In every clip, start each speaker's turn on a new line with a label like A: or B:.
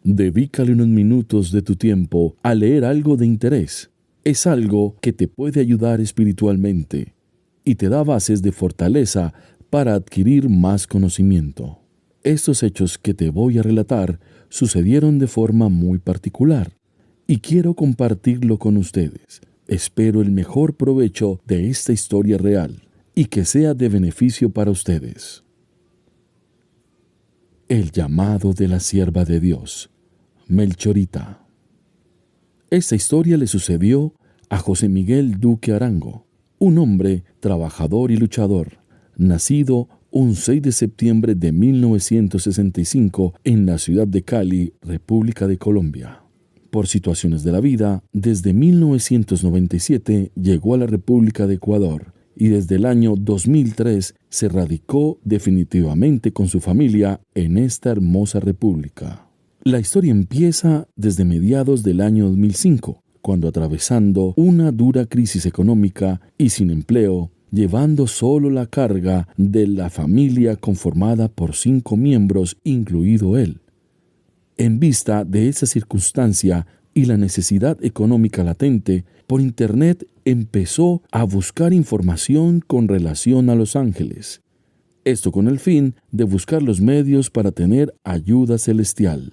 A: Dedícale unos minutos de tu tiempo a leer algo de interés. Es algo que te puede ayudar espiritualmente y te da bases de fortaleza para adquirir más conocimiento. Estos hechos que te voy a relatar sucedieron de forma muy particular y quiero compartirlo con ustedes. Espero el mejor provecho de esta historia real y que sea de beneficio para ustedes. El llamado de la sierva de Dios, Melchorita. Esta historia le sucedió a José Miguel Duque Arango, un hombre trabajador y luchador, nacido un 6 de septiembre de 1965 en la ciudad de Cali, República de Colombia. Por situaciones de la vida, desde 1997 llegó a la República de Ecuador y desde el año 2003 se radicó definitivamente con su familia en esta hermosa república. La historia empieza desde mediados del año 2005, cuando atravesando una dura crisis económica y sin empleo, llevando solo la carga de la familia conformada por 5 miembros, incluido él. En vista de esa circunstancia y la necesidad económica latente, por Internet empezó a buscar información con relación a Los Ángeles. Esto con el fin de buscar los medios para tener ayuda celestial.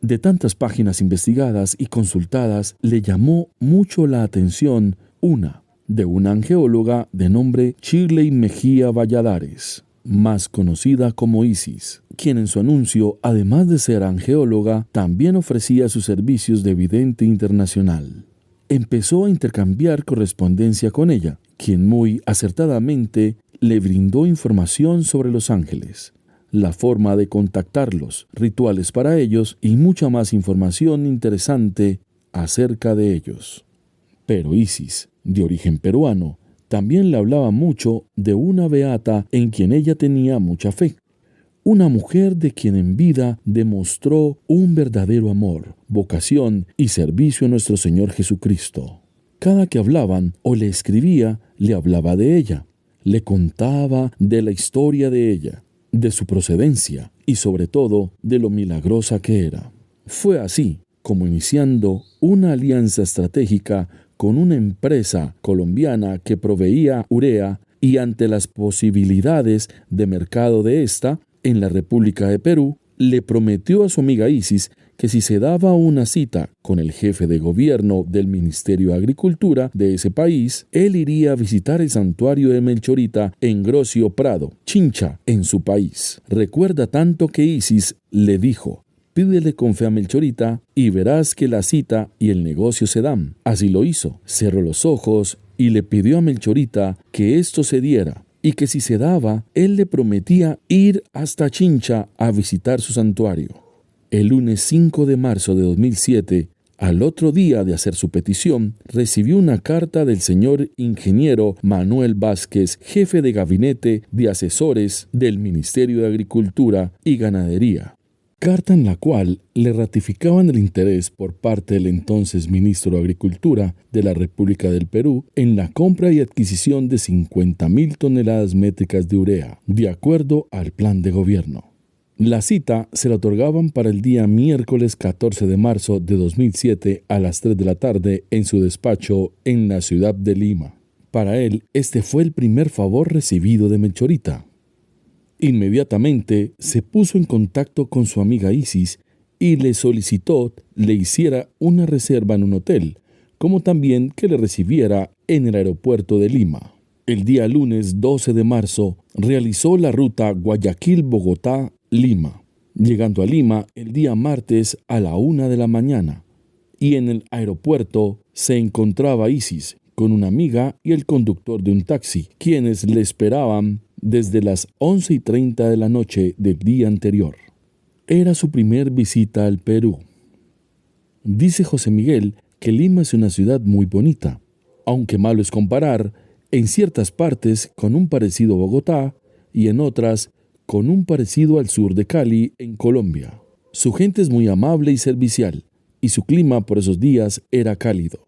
A: De tantas páginas investigadas y consultadas, le llamó mucho la atención una de una angeóloga de nombre Shirley Mejía Valladares, más conocida como Isis, quien en su anuncio, además de ser angeóloga, también ofrecía sus servicios de vidente internacional. Empezó a intercambiar correspondencia con ella, quien muy acertadamente le brindó información sobre los ángeles, la forma de contactarlos, rituales para ellos y mucha más información interesante acerca de ellos. Pero Isis, de origen peruano, también le hablaba mucho de una beata en quien ella tenía mucha fe. Una mujer de quien en vida demostró un verdadero amor, vocación y servicio a nuestro Señor Jesucristo. Cada que hablaban o le escribía, le hablaba de ella, le contaba de la historia de ella, de su procedencia y sobre todo de lo milagrosa que era. Fue así como iniciando una alianza estratégica con una empresa colombiana que proveía urea y ante las posibilidades de mercado de esta, en la República de Perú, le prometió a su amiga Isis que si se daba una cita con el jefe de gobierno del Ministerio de Agricultura de ese país, él iría a visitar el santuario de Melchorita en Grocio Prado, Chincha, en su país. Recuerda tanto que Isis le dijo: pídele con fe a Melchorita y verás que la cita y el negocio se dan. Así lo hizo. Cerró los ojos y le pidió a Melchorita que esto se diera y que si se daba, él le prometía ir hasta Chincha a visitar su santuario. El lunes 5 de marzo de 2007, al otro día de hacer su petición, recibió una carta del señor ingeniero Manuel Vázquez, jefe de gabinete de asesores del Ministerio de Agricultura y Ganadería. Carta en la cual le ratificaban el interés por parte del entonces ministro de Agricultura de la República del Perú en la compra y adquisición de 50.000 toneladas métricas de urea, de acuerdo al plan de gobierno. La cita se la otorgaban para el día miércoles 14 de marzo de 2007 a las 3 de la tarde en su despacho en la ciudad de Lima. Para él, este fue el primer favor recibido de Melchorita. Inmediatamente se puso en contacto con su amiga Isis y le solicitó le hiciera una reserva en un hotel, como también que le recibiera en el aeropuerto de Lima. El día lunes 12 de marzo realizó la ruta Guayaquil-Bogotá-Lima, llegando a Lima el día martes a la 1 de la mañana. Y en el aeropuerto se encontraba Isis con una amiga y el conductor de un taxi, quienes le esperaban desde las 11:30 de la noche del día anterior. Era su primer visita al Perú. Dice José Miguel que Lima es una ciudad muy bonita, aunque malo es comparar en ciertas partes con un parecido a Bogotá y en otras con un parecido al sur de Cali, en Colombia. Su gente es muy amable y servicial, y su clima por esos días era cálido.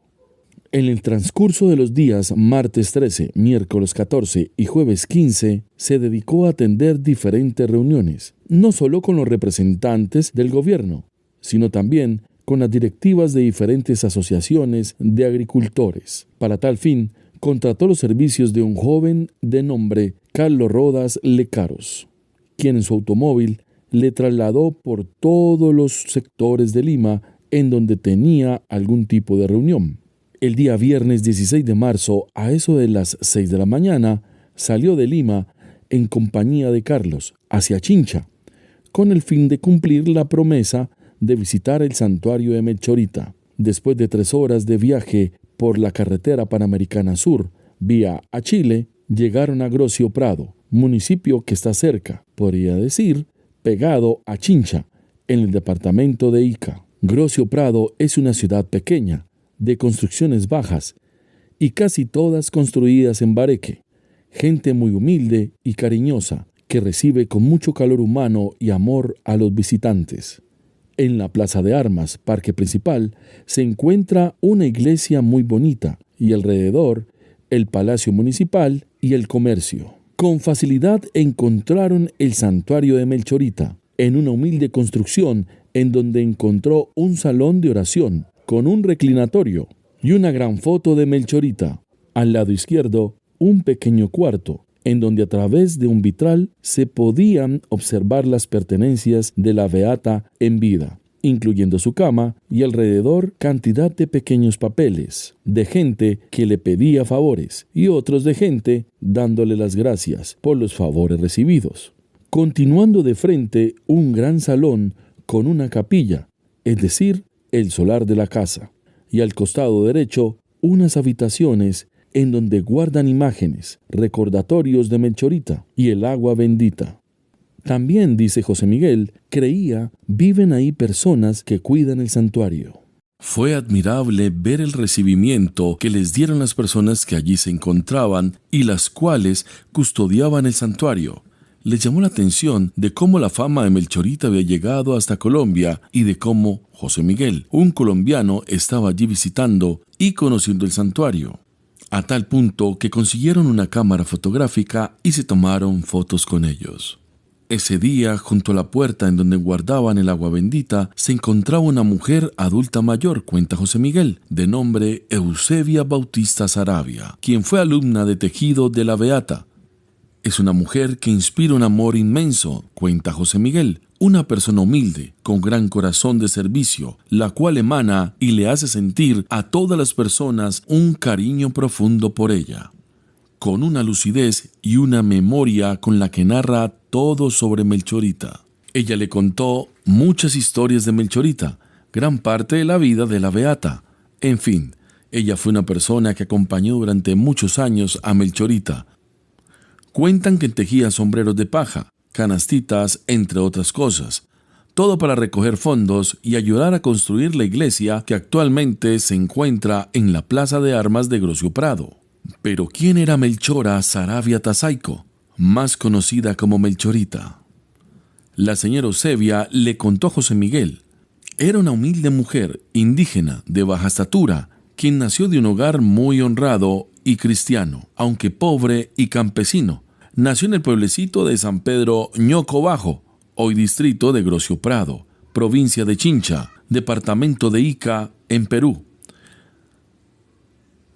A: En el transcurso de los días martes 13, miércoles 14 y jueves 15, se dedicó a atender diferentes reuniones, no solo con los representantes del gobierno, sino también con las directivas de diferentes asociaciones de agricultores. Para tal fin, contrató los servicios de un joven de nombre Carlos Rodas Lecaros, quien en su automóvil le trasladó por todos los sectores de Lima en donde tenía algún tipo de reunión. El día viernes 16 de marzo, a eso de las 6 de la mañana, salió de Lima en compañía de Carlos hacia Chincha, con el fin de cumplir la promesa de visitar el santuario de Melchorita. Después de 3 horas de viaje por la carretera Panamericana Sur, vía a Chile, llegaron a Grocio Prado, municipio que está cerca, podría decir, pegado a Chincha, en el departamento de Ica. Grocio Prado es una ciudad pequeña, de construcciones bajas, y casi todas construidas en bareque. Gente muy humilde y cariñosa, que recibe con mucho calor humano y amor a los visitantes. En la Plaza de Armas, parque principal, se encuentra una iglesia muy bonita y alrededor el Palacio Municipal y el comercio. Con facilidad encontraron el santuario de Melchorita, en una humilde construcción en donde encontró un salón de oración con un reclinatorio y una gran foto de Melchorita. Al lado izquierdo, un pequeño cuarto, en donde a través de un vitral se podían observar las pertenencias de la beata en vida, incluyendo su cama y alrededor cantidad de pequeños papeles, de gente que le pedía favores y otros de gente dándole las gracias por los favores recibidos. Continuando de frente, un gran salón con una capilla, es decir, el solar de la casa, y al costado derecho, unas habitaciones en donde guardan imágenes, recordatorios de Melchorita y el agua bendita. También, dice José Miguel, creía, viven ahí personas que cuidan el santuario. Fue admirable ver el recibimiento que les dieron las personas que allí se encontraban y las cuales custodiaban el santuario. Les llamó la atención de cómo la fama de Melchorita había llegado hasta Colombia y de cómo José Miguel, un colombiano, estaba allí visitando y conociendo el santuario, a tal punto que consiguieron una cámara fotográfica y se tomaron fotos con ellos. Ese día, junto a la puerta en donde guardaban el agua bendita, se encontraba una mujer adulta mayor, cuenta José Miguel, de nombre Eusebia Bautista Saravia, quien fue alumna de tejido de la beata. Es una mujer que inspira un amor inmenso, cuenta José Miguel, una persona humilde, con gran corazón de servicio, la cual emana y le hace sentir a todas las personas un cariño profundo por ella, con una lucidez y una memoria con la que narra todo sobre Melchorita. Ella le contó muchas historias de Melchorita, gran parte de la vida de la beata. En fin, ella fue una persona que acompañó durante muchos años a Melchorita. Cuentan que tejía sombreros de paja, canastitas, entre otras cosas, todo para recoger fondos y ayudar a construir la iglesia que actualmente se encuentra en la Plaza de Armas de Grocio Prado. Pero ¿quién era Melchora Saravia Tasaico, más conocida como Melchorita? La señora Eusebia le contó a José Miguel. Era una humilde mujer, indígena, de baja estatura, quien nació de un hogar muy honrado y cristiano, aunque pobre y campesino. Nació en el pueblecito de San Pedro Ñoco Bajo, hoy distrito de Grocio Prado, provincia de Chincha, departamento de Ica, en Perú.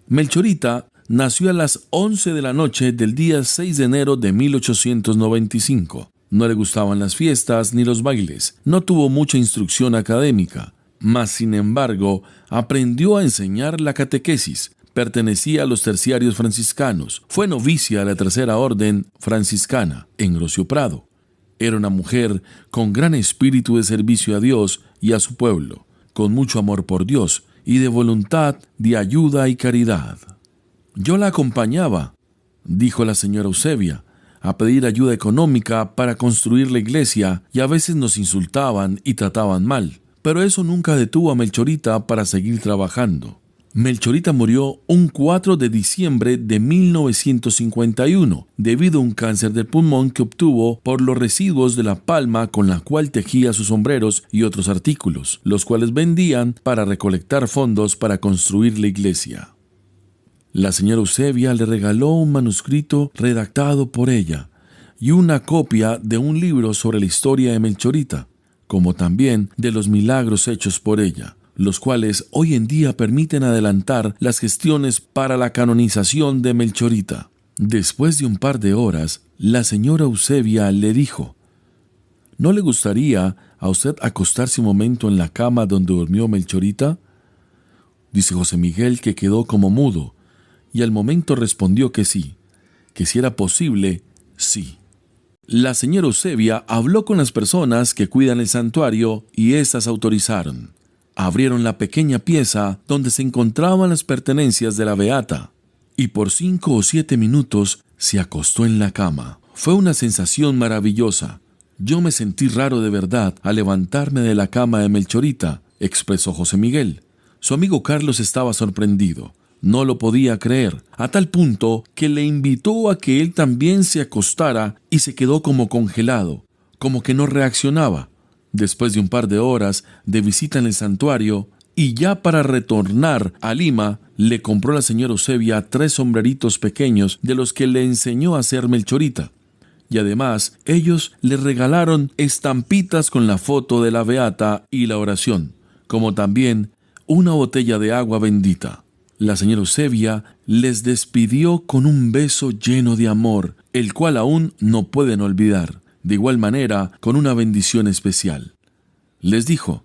A: Melchorita nació a las 11 de la noche del día 6 de enero de 1895. No le gustaban las fiestas ni los bailes. No tuvo mucha instrucción académica, mas sin embargo aprendió a enseñar la catequesis. Pertenecía a los terciarios franciscanos. Fue novicia a la Tercera Orden franciscana en Grocio Prado. Era una mujer con gran espíritu de servicio a Dios y a su pueblo, con mucho amor por Dios y de voluntad de ayuda y caridad. Yo la acompañaba, dijo la señora Eusebia, a pedir ayuda económica para construir la iglesia y a veces nos insultaban y trataban mal, pero eso nunca detuvo a Melchorita para seguir trabajando. Melchorita murió un 4 de diciembre de 1951 debido a un cáncer de pulmón que obtuvo por los residuos de la palma con la cual tejía sus sombreros y otros artículos, los cuales vendían para recolectar fondos para construir la iglesia. La señora Eusebia le regaló un manuscrito redactado por ella y una copia de un libro sobre la historia de Melchorita, como también de los milagros hechos por ella, los cuales hoy en día permiten adelantar las gestiones para la canonización de Melchorita. Después de un par de horas, la señora Eusebia le dijo: ¿No le gustaría a usted acostarse un momento en la cama donde durmió Melchorita? Dice José Miguel que quedó como mudo, y al momento respondió que sí, que si era posible, sí. La señora Eusebia habló con las personas que cuidan el santuario y éstas autorizaron. Abrieron la pequeña pieza donde se encontraban las pertenencias de la beata, y por 5 o 7 minutos se acostó en la cama. Fue una sensación maravillosa. Yo me sentí raro de verdad al levantarme de la cama de Melchorita, expresó José Miguel. Su amigo Carlos estaba sorprendido. No lo podía creer, a tal punto que le invitó a que él también se acostara y se quedó como congelado, como que no reaccionaba. Después de un par de horas de visita en el santuario, y ya para retornar a Lima, le compró la señora Eusebia 3 sombreritos pequeños de los que le enseñó a hacer Melchorita. Y además, ellos le regalaron estampitas con la foto de la beata y la oración, como también una botella de agua bendita. La señora Eusebia les despidió con un beso lleno de amor, el cual aún no pueden olvidar. De igual manera, con una bendición especial. Les dijo: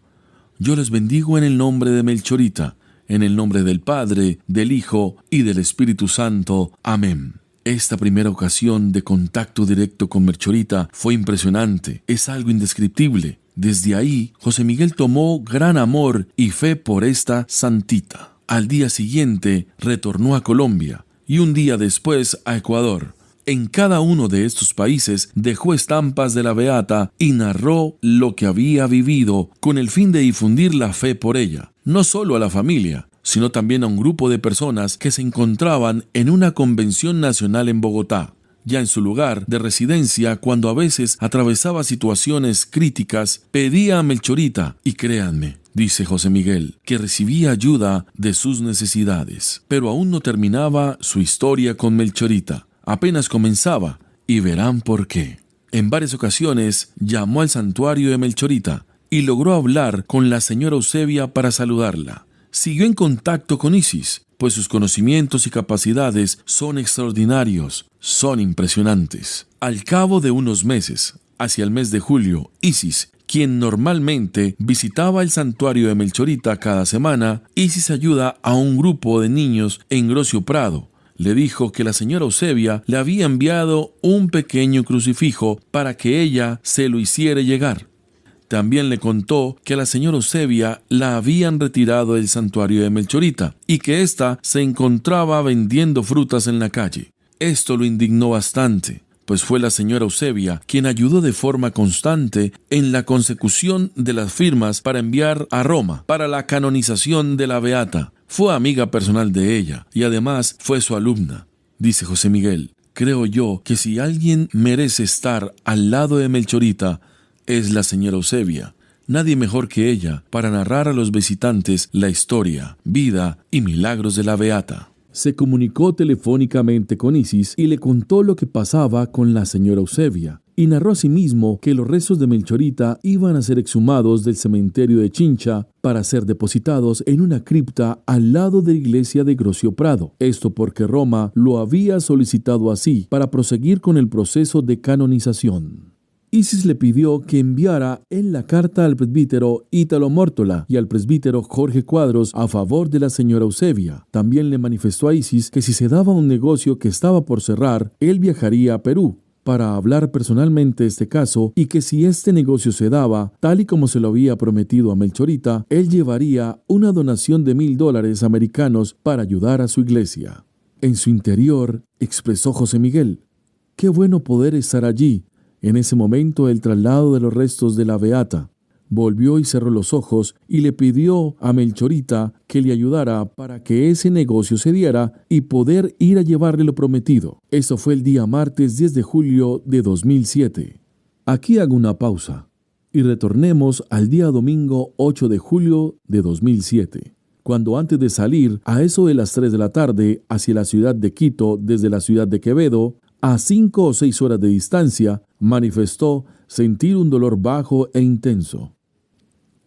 A: yo les bendigo en el nombre de Melchorita, en el nombre del Padre, del Hijo y del Espíritu Santo. Amén. Esta primera ocasión de contacto directo con Melchorita fue impresionante, es algo indescriptible. Desde ahí, José Miguel tomó gran amor y fe por esta santita. Al día siguiente, retornó a Colombia y un día después a Ecuador. En cada uno de estos países dejó estampas de la beata y narró lo que había vivido con el fin de difundir la fe por ella, no solo a la familia, sino también a un grupo de personas que se encontraban en una convención nacional en Bogotá, ya en su lugar de residencia. Cuando a veces atravesaba situaciones críticas, pedía a Melchorita, y créanme, dice José Miguel, que recibía ayuda de sus necesidades. Pero aún no terminaba su historia con Melchorita, apenas comenzaba, y verán por qué. En varias ocasiones llamó al santuario de Melchorita y logró hablar con la señora Eusebia para saludarla. Siguió en contacto con Isis, pues sus conocimientos y capacidades son extraordinarios, son impresionantes. Al cabo de unos meses, hacia el mes de julio, Isis, quien normalmente visitaba el santuario de Melchorita cada semana, Isis ayuda a un grupo de niños en Grocio Prado. Le dijo que la señora Eusebia le había enviado un pequeño crucifijo para que ella se lo hiciera llegar. También le contó que a la señora Eusebia la habían retirado del santuario de Melchorita y que ésta se encontraba vendiendo frutas en la calle. Esto lo indignó bastante, pues fue la señora Eusebia quien ayudó de forma constante en la consecución de las firmas para enviar a Roma para la canonización de la beata. Fue amiga personal de ella y además fue su alumna. Dice José Miguel: creo yo que si alguien merece estar al lado de Melchorita, es la señora Eusebia. Nadie mejor que ella para narrar a los visitantes la historia, vida y milagros de la beata. Se comunicó telefónicamente con Isis y le contó lo que pasaba con la señora Eusebia, y narró asimismo que los restos de Melchorita iban a ser exhumados del cementerio de Chincha para ser depositados en una cripta al lado de la iglesia de Grocio Prado. Esto porque Roma lo había solicitado así para proseguir con el proceso de canonización. Isis le pidió que enviara en la carta al presbítero Ítalo Mórtola y al presbítero Jorge Cuadros a favor de la señora Eusebia. También le manifestó a Isis que si se daba un negocio que estaba por cerrar, él viajaría a Perú para hablar personalmente este caso, y que si este negocio se daba, tal y como se lo había prometido a Melchorita, él llevaría una donación de $1,000 americanos para ayudar a su iglesia. En su interior, expresó José Miguel: qué bueno poder estar allí en ese momento del traslado de los restos de la beata. Volvió y cerró los ojos y le pidió a Melchorita que le ayudara para que ese negocio se diera y poder ir a llevarle lo prometido. Eso fue el día martes 10 de julio de 2007. Aquí hago una pausa y retornemos al día domingo 8 de julio de 2007, cuando antes de salir a eso de las 3 de la tarde hacia la ciudad de Quito desde la ciudad de Quevedo, a 5 o 6 horas de distancia, manifestó sentir un dolor bajo e intenso.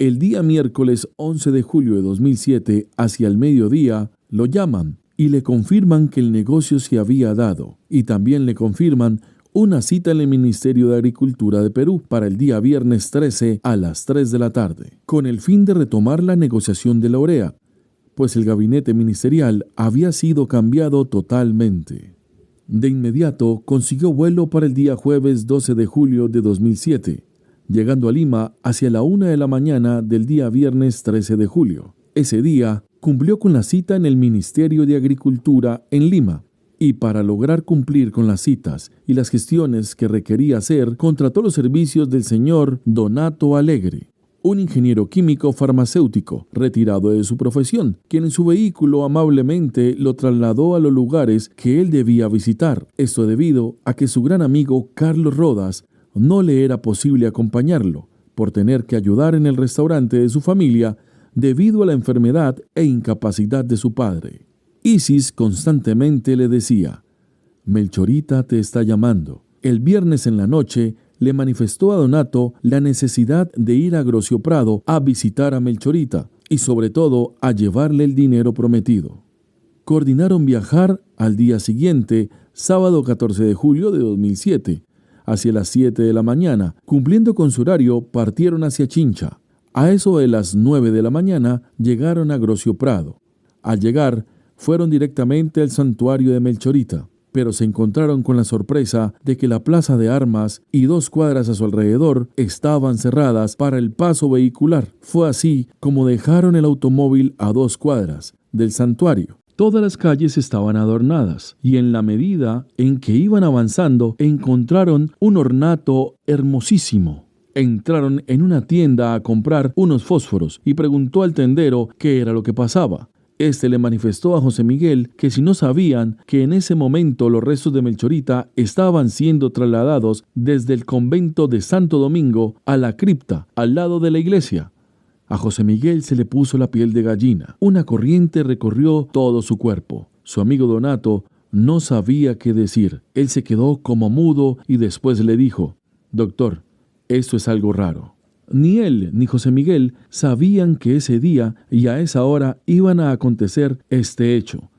A: El día miércoles 11 de julio de 2007, hacia el mediodía, lo llaman y le confirman que el negocio se había dado, y también le confirman una cita en el Ministerio de Agricultura de Perú para el día viernes 13 a las 3 de la tarde, con el fin de retomar la negociación de la urea, pues el gabinete ministerial había sido cambiado totalmente. De inmediato consiguió vuelo para el día jueves 12 de julio de 2007, llegando a Lima hacia la 1 de la mañana del día viernes 13 de julio. Ese día cumplió con la cita en el Ministerio de Agricultura en Lima, y para lograr cumplir con las citas y las gestiones que requería hacer, contrató los servicios del señor Donato Alegre, un ingeniero químico farmacéutico retirado de su profesión, quien en su vehículo amablemente lo trasladó a los lugares que él debía visitar. Esto debido a que su gran amigo Carlos Rodas no le era posible acompañarlo, por tener que ayudar en el restaurante de su familia debido a la enfermedad e incapacidad de su padre. Isis constantemente le decía: Melchorita te está llamando. El viernes en la noche le manifestó a Donato la necesidad de ir a Grocio Prado a visitar a Melchorita y sobre todo a llevarle el dinero prometido. Coordinaron viajar al día siguiente, sábado 14 de julio de 2007, hacia las 7 de la mañana. Cumpliendo con su horario, partieron hacia Chincha. A eso de las 9 de la mañana llegaron a Grocio Prado. Al llegar, fueron directamente al santuario de Melchorita, pero se encontraron con la sorpresa de que la plaza de armas y 2 cuadras a su alrededor estaban cerradas para el paso vehicular. Fue así como dejaron el automóvil a 2 cuadras del santuario. Todas las calles estaban adornadas, y en la medida en que iban avanzando, encontraron un ornato hermosísimo. Entraron en una tienda a comprar unos fósforos y preguntó al tendero qué era lo que pasaba. Este le manifestó a José Miguel que si no sabían que en ese momento los restos de Melchorita estaban siendo trasladados desde el convento de Santo Domingo a la cripta al lado de la iglesia. A José Miguel se le puso la piel de gallina. Una corriente recorrió todo su cuerpo. Su amigo Donato no sabía qué decir. Él se quedó como mudo y después le dijo: Doctor, esto es algo raro. Ni él ni José Miguel sabían que ese día y a esa hora iban a acontecer este hecho.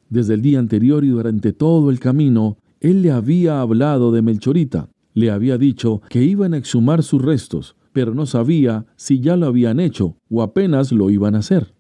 A: Desde el día anterior y durante todo el camino, él le había hablado de Melchorita. Le había dicho que iban a exhumar sus restos, pero no sabía si ya lo habían hecho o apenas lo iban a hacer.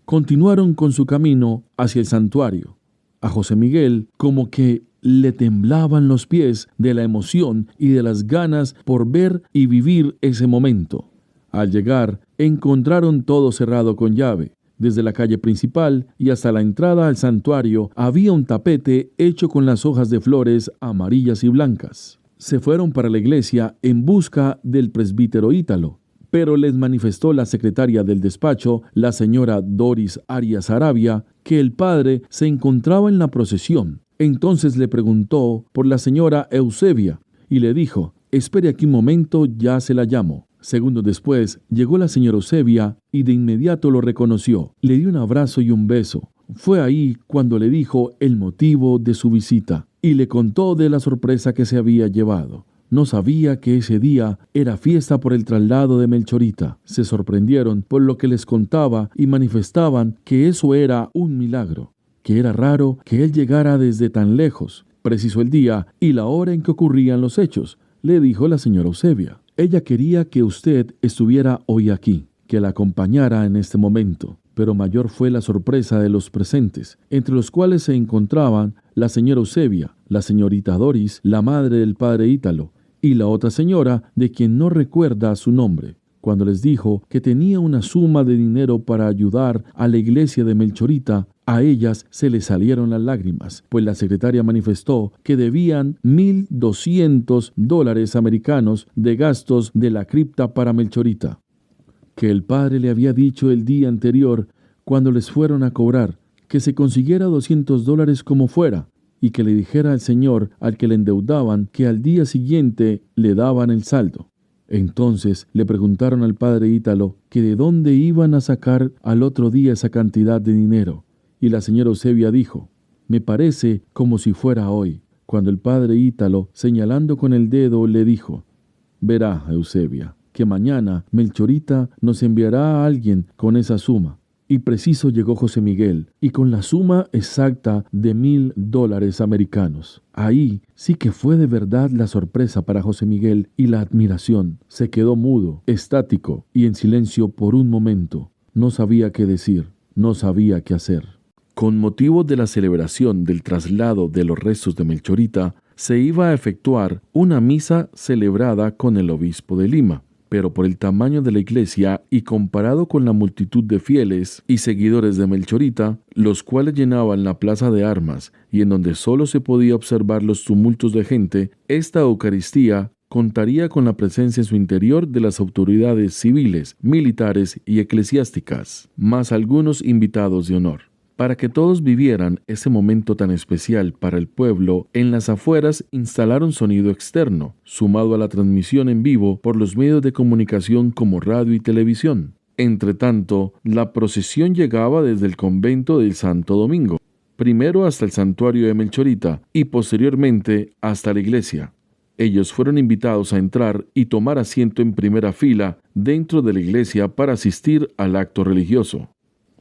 A: Continuaron con su camino hacia el santuario. A José Miguel como que le temblaban los pies de la emoción y de las ganas por ver y vivir ese momento. Al llegar, encontraron todo cerrado con llave. Desde la calle principal y hasta la entrada al santuario había un tapete hecho con las hojas de flores amarillas y blancas. Se fueron para la iglesia en busca del presbítero Ítalo, pero les manifestó la secretaria del despacho, la señora Doris Arias Arabia, que el padre se encontraba en la procesión. Entonces le preguntó por la señora Eusebia y le dijo: espere aquí un momento, ya se la llamo. Segundos después llegó la señora Eusebia y de inmediato lo reconoció. Le dio un abrazo y un beso. Fue ahí cuando le dijo el motivo de su visita y le contó de la sorpresa que se había llevado. No sabía que ese día era fiesta por el traslado de Melchorita. Se sorprendieron por lo que les contaba y manifestaban que eso era un milagro, que era raro que él llegara desde tan lejos. Precisó el día y la hora en que ocurrían los hechos, le dijo la señora Eusebia. Ella quería que usted estuviera hoy aquí, que la acompañara en este momento. Pero mayor fue la sorpresa de los presentes, entre los cuales se encontraban la señora Eusebia, la señorita Doris, la madre del padre Ítalo, y la otra señora de quien no recuerda su nombre. Cuando les dijo que tenía una suma de dinero para ayudar a la iglesia de Melchorita, a ellas se les salieron las lágrimas, pues la secretaria manifestó que debían $1,200 americanos de gastos de la cripta para Melchorita, que el padre le había dicho el día anterior, cuando les fueron a cobrar, que se consiguiera $200 como fuera, y que le dijera al señor al que le endeudaban que al día siguiente le daban el saldo. Entonces le preguntaron al padre Ítalo que de dónde iban a sacar al otro día esa cantidad de dinero, y la señora Eusebia dijo: me parece como si fuera hoy, cuando el padre Ítalo, señalando con el dedo, le dijo: verá, Eusebia, que mañana Melchorita nos enviará a alguien con esa suma. Y preciso llegó José Miguel, y con la suma exacta de $1,000 americanos. Ahí sí que fue de verdad la sorpresa para José Miguel y la admiración. Se quedó mudo, estático y en silencio por un momento. No sabía qué decir, no sabía qué hacer. Con motivo de la celebración del traslado de los restos de Melchorita, se iba a efectuar una misa celebrada con el obispo de Lima. Pero por el tamaño de la iglesia y comparado con la multitud de fieles y seguidores de Melchorita, los cuales llenaban la plaza de armas y en donde solo se podía observar los tumultos de gente, esta Eucaristía contaría con la presencia en su interior de las autoridades civiles, militares y eclesiásticas, más algunos invitados de honor. Para que todos vivieran ese momento tan especial para el pueblo, en las afueras instalaron sonido externo, sumado a la transmisión en vivo por los medios de comunicación como radio y televisión. Entretanto, la procesión llegaba desde el convento del Santo Domingo, primero hasta el santuario de Melchorita y posteriormente hasta la iglesia. Ellos fueron invitados a entrar y tomar asiento en primera fila dentro de la iglesia para asistir al acto religioso.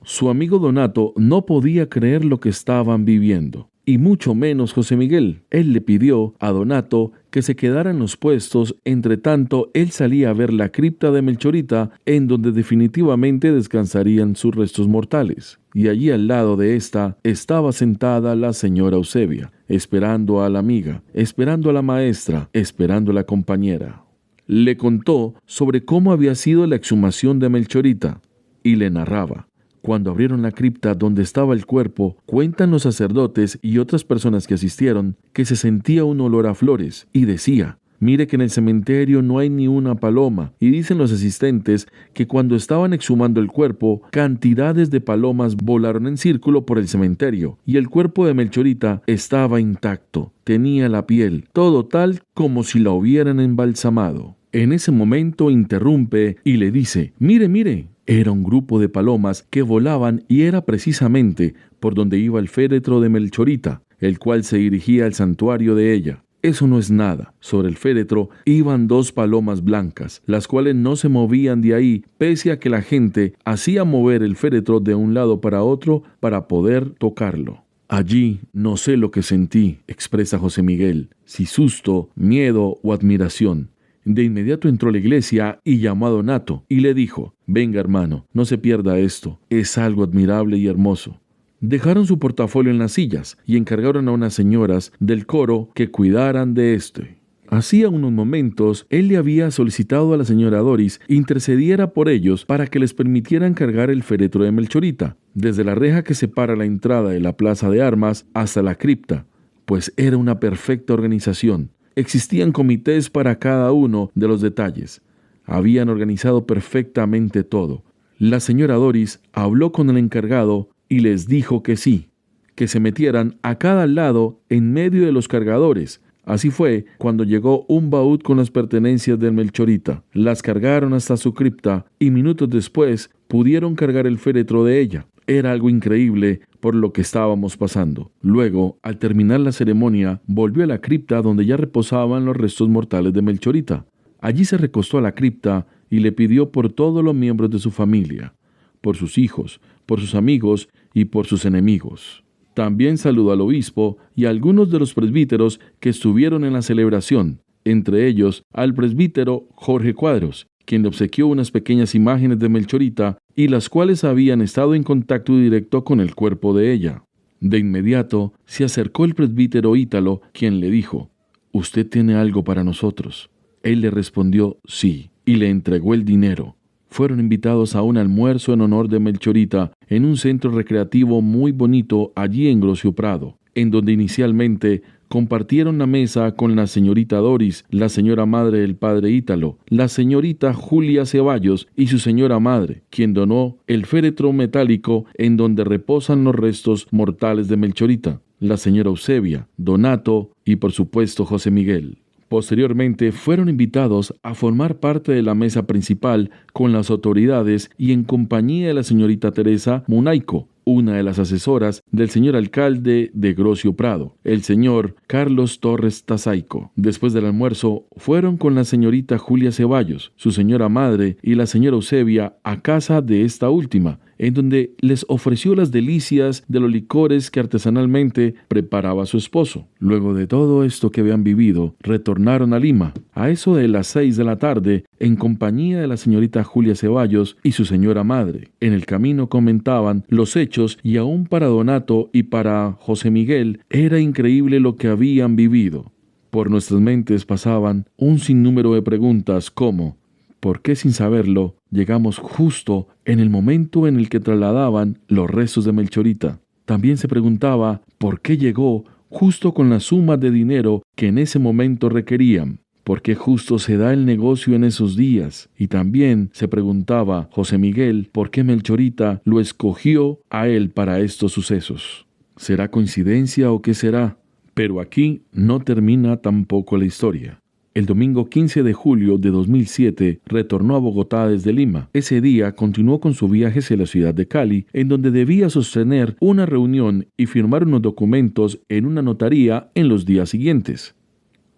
A: Su amigo Donato no podía creer lo que estaban viviendo, y mucho menos José Miguel. Él le pidió a Donato que se quedara en los puestos, entre tanto él salía a ver la cripta de Melchorita, en donde definitivamente descansarían sus restos mortales. Y allí al lado de esta estaba sentada la señora Eusebia, esperando a la amiga, esperando a la maestra, esperando a la compañera. Le contó sobre cómo había sido la exhumación de Melchorita, y le narraba. Cuando abrieron la cripta donde estaba el cuerpo, cuentan los sacerdotes y otras personas que asistieron que se sentía un olor a flores y decía, mire que en el cementerio no hay ni una paloma, y dicen los asistentes que cuando estaban exhumando el cuerpo, cantidades de palomas volaron en círculo por el cementerio y el cuerpo de Melchorita estaba intacto, tenía la piel, todo tal como si la hubieran embalsamado. En ese momento interrumpe y le dice, mire, mire. Era un grupo de palomas que volaban y era precisamente por donde iba el féretro de Melchorita, el cual se dirigía al santuario de ella. Eso no es nada. Sobre el féretro iban 2 palomas blancas, las cuales no se movían de ahí, pese a que la gente hacía mover el féretro de un lado para otro para poder tocarlo. Allí no sé lo que sentí, expresa José Miguel, si susto, miedo o admiración. De inmediato entró a la iglesia y llamó a Donato y le dijo, venga hermano, no se pierda esto, es algo admirable y hermoso. Dejaron su portafolio en las sillas y encargaron a unas señoras del coro que cuidaran de este. Hacía unos momentos, él le había solicitado a la señora Doris intercediera por ellos para que les permitieran cargar el féretro de Melchorita, desde la reja que separa la entrada de la plaza de armas hasta la cripta, pues era una perfecta organización. Existían comités para cada uno de los detalles. Habían organizado perfectamente todo. La señora Doris habló con el encargado y les dijo que sí, que se metieran a cada lado en medio de los cargadores. Así fue cuando llegó un baúd con las pertenencias del Melchorita. Las cargaron hasta su cripta y minutos después pudieron cargar el féretro de ella. Era algo increíble por lo que estábamos pasando. Luego, al terminar la ceremonia, volvió a la cripta donde ya reposaban los restos mortales de Melchorita. Allí se recostó a la cripta y le pidió por todos los miembros de su familia, por sus hijos, por sus amigos y por sus enemigos. También saludó al obispo y a algunos de los presbíteros que estuvieron en la celebración, entre ellos al presbítero Jorge Cuadros, quien le obsequió unas pequeñas imágenes de Melchorita y las cuales habían estado en contacto directo con el cuerpo de ella. De inmediato se acercó el presbítero Ítalo, quien le dijo, «¿Usted tiene algo para nosotros?» Él le respondió «sí» y le entregó el dinero. Fueron invitados a un almuerzo en honor de Melchorita en un centro recreativo muy bonito allí en Grocio Prado, en donde inicialmente compartieron la mesa con la señorita Doris, la señora madre del padre Ítalo, la señorita Julia Ceballos y su señora madre, quien donó el féretro metálico en donde reposan los restos mortales de Melchorita, la señora Eusebia, Donato y por supuesto José Miguel. Posteriormente fueron invitados a formar parte de la mesa principal con las autoridades y en compañía de la señorita Teresa Munaico, una de las asesoras del señor alcalde de Grocio Prado, el señor Carlos Torres Tazaico. Después del almuerzo, fueron con la señorita Julia Ceballos, su señora madre y la señora Eusebia a casa de esta última, en donde les ofreció las delicias de los licores que artesanalmente preparaba su esposo. Luego de todo esto que habían vivido, retornaron a Lima, a eso de las 6 de la tarde, en compañía de la señorita Julia Ceballos y su señora madre. En el camino comentaban los hechos y aún para Donato y para José Miguel era increíble lo que habían vivido. Por nuestras mentes pasaban un sinnúmero de preguntas como: ¿por qué sin saberlo llegamos justo en el momento en el que trasladaban los restos de Melchorita? También se preguntaba por qué llegó justo con la suma de dinero que en ese momento requerían. ¿Por qué justo se da el negocio en esos días? Y también se preguntaba José Miguel por qué Melchorita lo escogió a él para estos sucesos. ¿Será coincidencia o qué será? Pero aquí no termina tampoco la historia. El domingo 15 de julio de 2007 retornó a Bogotá desde Lima. Ese día continuó con su viaje hacia la ciudad de Cali, en donde debía sostener una reunión y firmar unos documentos en una notaría en los días siguientes.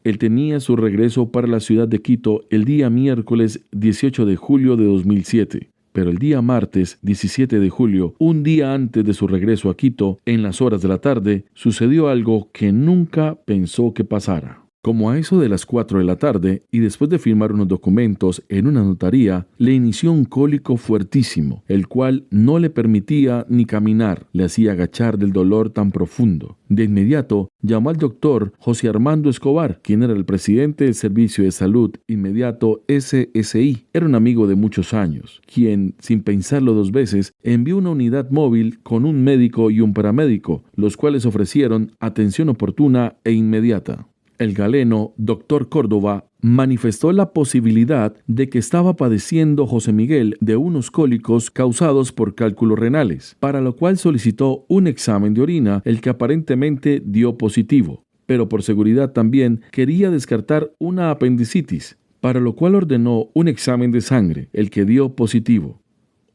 A: Él tenía su regreso para la ciudad de Quito el día miércoles 18 de julio de 2007. Pero el día martes 17 de julio, un día antes de su regreso a Quito, en las horas de la tarde, sucedió algo que nunca pensó que pasara. Como a eso de las 4 de la tarde, y después de firmar unos documentos en una notaría, le inició un cólico fuertísimo, el cual no le permitía ni caminar, le hacía agachar del dolor tan profundo. De inmediato, llamó al doctor José Armando Escobar, quien era el presidente del Servicio de Salud Inmediato SSI. Era un amigo de muchos años, quien, sin pensarlo dos veces, envió una unidad móvil con un médico y un paramédico, los cuales ofrecieron atención oportuna e inmediata. El galeno doctor Córdoba manifestó la posibilidad de que estaba padeciendo José Miguel de unos cólicos causados por cálculos renales, para lo cual solicitó un examen de orina, el que aparentemente dio positivo, pero por seguridad también quería descartar una apendicitis, para lo cual ordenó un examen de sangre, el que dio positivo.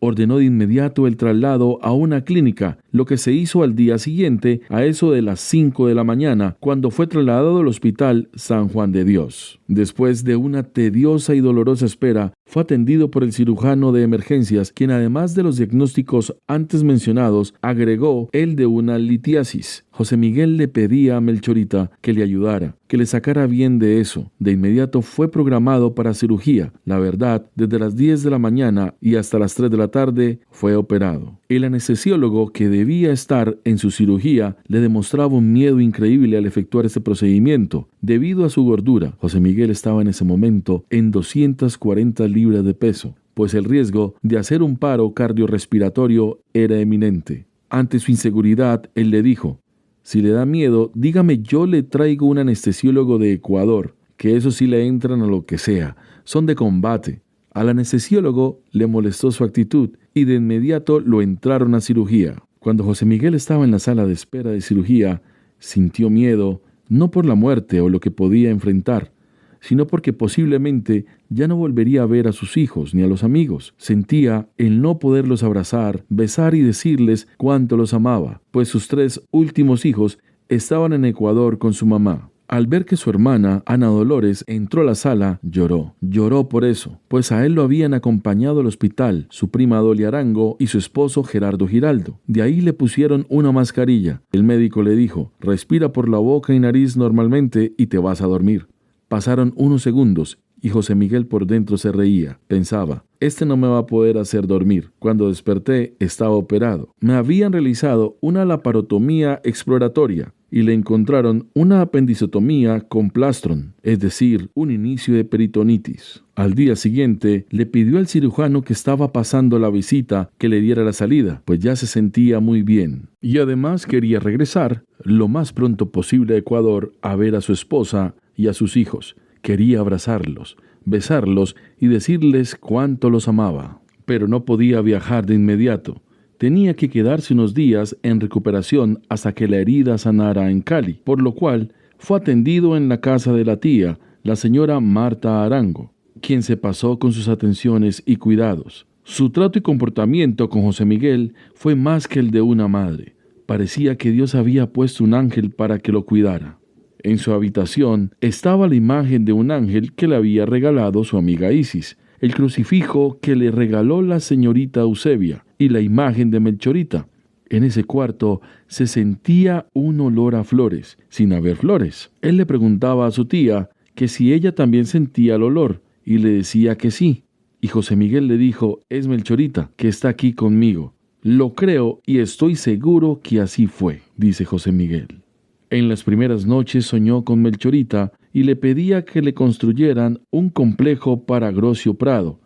A: Ordenó de inmediato el traslado a una clínica, lo que se hizo al día siguiente a eso de las 5 de la mañana, cuando fue trasladado al Hospital San Juan de Dios. Después de una tediosa y dolorosa espera, fue atendido por el cirujano de emergencias, quien además de los diagnósticos antes mencionados, agregó el de una litiasis. José Miguel le pedía a Melchorita que le ayudara, que le sacara bien de eso. De inmediato fue programado para cirugía. La verdad, desde las 10 de la mañana y hasta las 3 de la tarde fue operado. El anestesiólogo que debía estar en su cirugía le demostraba un miedo increíble al efectuar este procedimiento. Debido a su gordura, José Miguel estaba en ese momento en 240 libras de peso, pues el riesgo de hacer un paro cardiorrespiratorio era eminente. Ante su inseguridad, él le dijo: si le da miedo, dígame, yo le traigo un anestesiólogo de Ecuador, que eso sí le entran a lo que sea, son de combate. Al anestesiólogo le molestó su actitud y de inmediato lo entraron a cirugía. Cuando José Miguel estaba en la sala de espera de cirugía, sintió miedo, no por la muerte o lo que podía enfrentar, sino porque posiblemente ya no volvería a ver a sus hijos ni a los amigos. Sentía el no poderlos abrazar, besar y decirles cuánto los amaba, pues sus 3 últimos hijos estaban en Ecuador con su mamá. Al ver que su hermana, Ana Dolores, entró a la sala, lloró. Lloró por eso, pues a él lo habían acompañado al hospital su prima Dolia Arango y su esposo Gerardo Giraldo. De ahí le pusieron una mascarilla. El médico le dijo: respira por la boca y nariz normalmente y te vas a dormir. Pasaron unos segundos y José Miguel por dentro se reía. Pensaba: este no me va a poder hacer dormir. Cuando desperté estaba operado. Me habían realizado una laparotomía exploratoria y le encontraron una apendicectomía con plastron, es decir, un inicio de peritonitis. Al día siguiente le pidió al cirujano que estaba pasando la visita que le diera la salida, pues ya se sentía muy bien. Y además quería regresar lo más pronto posible a Ecuador a ver a su esposa y a sus hijos. Quería abrazarlos, besarlos y decirles cuánto los amaba. Pero no podía viajar de inmediato. Tenía que quedarse unos días en recuperación hasta que la herida sanara en Cali, por lo cual fue atendido en la casa de la tía, la señora Marta Arango, quien se pasó con sus atenciones y cuidados. Su trato y comportamiento con José Miguel fue más que el de una madre. Parecía que Dios había puesto un ángel para que lo cuidara. En su habitación estaba la imagen de un ángel que le había regalado su amiga Isis, el crucifijo que le regaló la señorita Eusebia y la imagen de Melchorita. En ese cuarto se sentía un olor a flores, sin haber flores. Él le preguntaba a su tía que si ella también sentía el olor, y le decía que sí. Y José Miguel le dijo: es Melchorita, que está aquí conmigo. Lo creo y estoy seguro que así fue, dice José Miguel. En las primeras noches soñó con Melchorita y le pedía que le construyeran un complejo para Grocio Prado,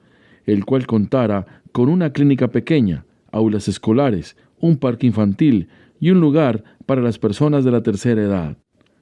A: el cual contara con una clínica pequeña, aulas escolares, un parque infantil y un lugar para las personas de la tercera edad.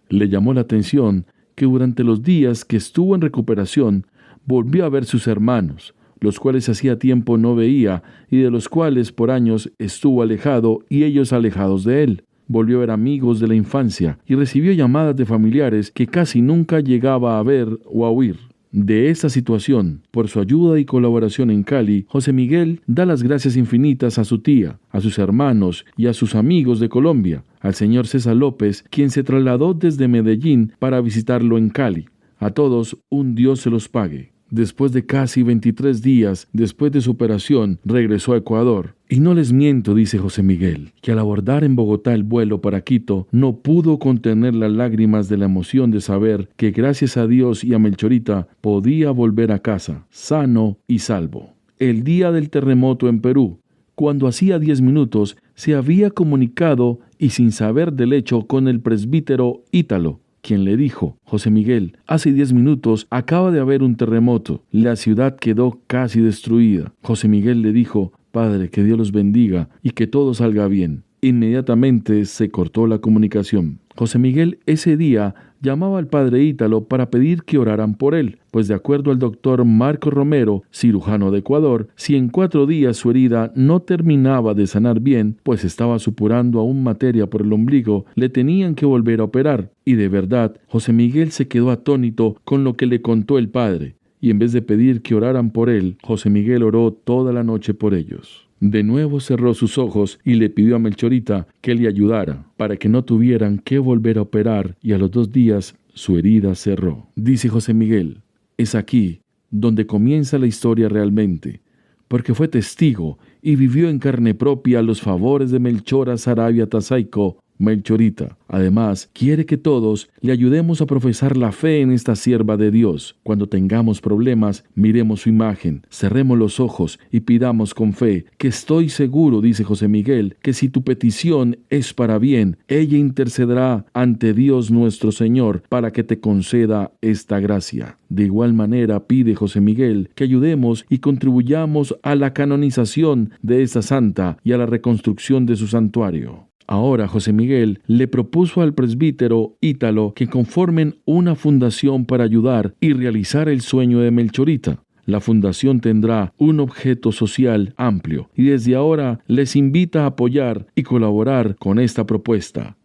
A: Le llamó la atención que durante los días que estuvo en recuperación volvió a ver sus hermanos, los cuales hacía tiempo no veía y de los cuales por años estuvo alejado y ellos alejados de él. Volvió a ver amigos de la infancia y recibió llamadas de familiares que casi nunca llegaba a ver o a oír. De esta situación, por su ayuda y colaboración en Cali, José Miguel da las gracias infinitas a su tía, a sus hermanos y a sus amigos de Colombia, al señor César López, quien se trasladó desde Medellín para visitarlo en Cali. A todos, un Dios se los pague. Después de casi 23 días después de su operación, regresó a Ecuador. Y no les miento, dice José Miguel, que al abordar en Bogotá el vuelo para Quito, no pudo contener las lágrimas de la emoción de saber que gracias a Dios y a Melchorita podía volver a casa, sano y salvo. El día del terremoto en Perú, cuando hacía 10 minutos, se había comunicado y sin saber del hecho con el presbítero Ítalo, quien le dijo: José Miguel, hace 10 minutos acaba de haber un terremoto. La ciudad quedó casi destruida. José Miguel le dijo: Padre, que Dios los bendiga y que todo salga bien. Inmediatamente se cortó la comunicación. José Miguel ese día llamaba al padre Ítalo para pedir que oraran por él, pues de acuerdo al doctor Marco Romero, cirujano de Ecuador, si en 4 días su herida no terminaba de sanar bien, pues estaba supurando aún materia por el ombligo, le tenían que volver a operar. Y de verdad, José Miguel se quedó atónito con lo que le contó el padre, y en vez de pedir que oraran por él, José Miguel oró toda la noche por ellos. De nuevo cerró sus ojos y le pidió a Melchorita que le ayudara para que no tuvieran que volver a operar, y a los 2 días su herida cerró. Dice José Miguel: es aquí donde comienza la historia realmente, porque fue testigo y vivió en carne propia los favores de Melchora Saravia Tasaico, Melchorita. Además, quiere que todos le ayudemos a profesar la fe en esta sierva de Dios. Cuando tengamos problemas, miremos su imagen, cerremos los ojos y pidamos con fe, que estoy seguro, dice José Miguel, que si tu petición es para bien, ella intercederá ante Dios nuestro Señor para que te conceda esta gracia. De igual manera, pide José Miguel que ayudemos y contribuyamos a la canonización de esta santa y a la reconstrucción de su santuario. Ahora José Miguel le propuso al presbítero Ítalo que conformen una fundación para ayudar y realizar el sueño de Melchorita. La fundación tendrá un objeto social amplio y desde ahora les invita a apoyar y colaborar con esta propuesta.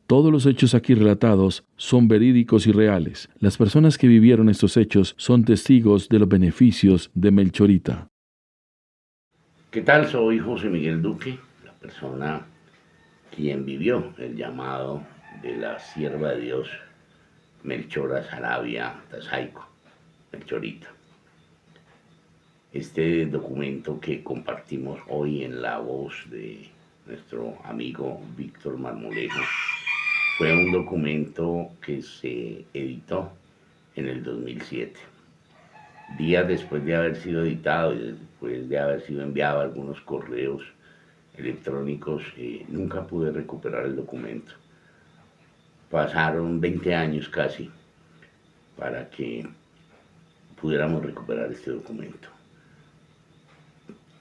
A: Todos los hechos aquí relatados son verídicos y reales. Las personas que vivieron estos hechos son testigos de los beneficios de Melchorita.
B: ¿Qué tal? Soy José Miguel Duque, la persona quien vivió el llamado de la sierva de Dios Melchora Saravia Tasaico, Melchorita. Este documento que compartimos hoy en la voz de nuestro amigo Víctor Marmolejo fue un documento que se editó en el 2007. Días después de haber sido editado y después de haber sido enviado algunos correos electrónicos, nunca pude recuperar el documento. Pasaron 20 años casi para que pudiéramos recuperar este documento.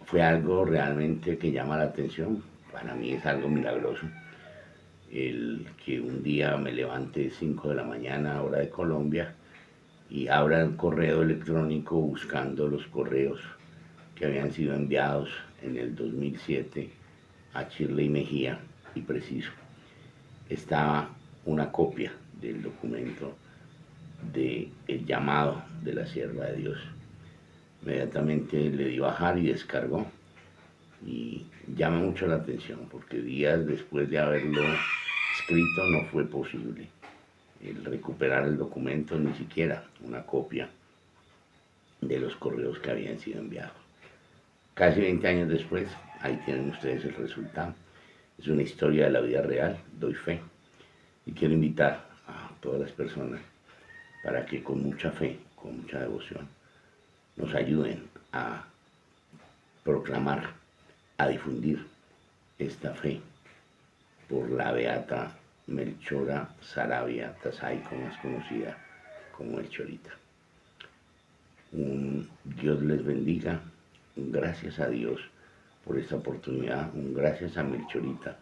B: Fue algo realmente que llama la atención. Para mí es algo milagroso el que un día me levante 5 de la mañana, hora de Colombia, y abra el correo electrónico buscando los correos que habían sido enviados en el 2007 a Shirley Mejía, y preciso, estaba una copia del documento de el llamado de la sierva de Dios. Inmediatamente le di bajar y descargó. Y llama mucho la atención porque días después de haberlo escrito no fue posible el recuperar el documento, ni siquiera una copia de los correos que habían sido enviados. Casi 20 años después, ahí tienen ustedes el resultado. Es una historia de la vida real, doy fe. Y quiero invitar a todas las personas para que con mucha fe, con mucha devoción, nos ayuden a proclamar, a difundir esta fe por la beata Melchora Saravia Tasaico, más conocida como Melchorita. Dios les bendiga. Gracias a Dios por esta oportunidad. Gracias a Melchorita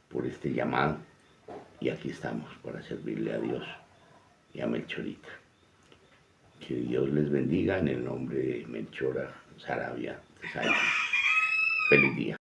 B: por este llamado. Y aquí estamos para servirle a Dios y a Melchorita. Que Dios les bendiga en el nombre de Melchora Saravia Tasaico. Feliz día.